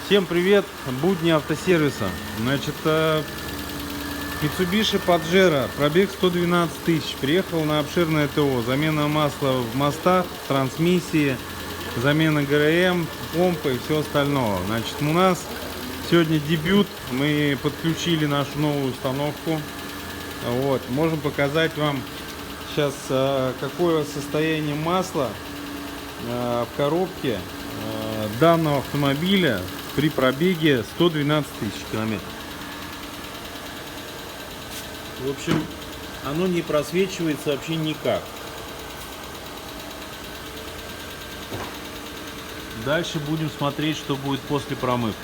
Всем привет, будни автосервиса. Значит, Mitsubishi Pajero, пробег 112 тысяч. Приехал на обширное ТО. Замена масла в мостах, трансмиссии, замена ГРМ, помпы и все остальное. Значит, у нас сегодня дебют. Мы подключили нашу новую установку. Вот, можем показать вам сейчас, какое состояние масла в коробке данного автомобиля при пробеге 112 тысяч километров. В общем, оно не просвечивается вообще никак. Дальше будем смотреть, что будет после промывки.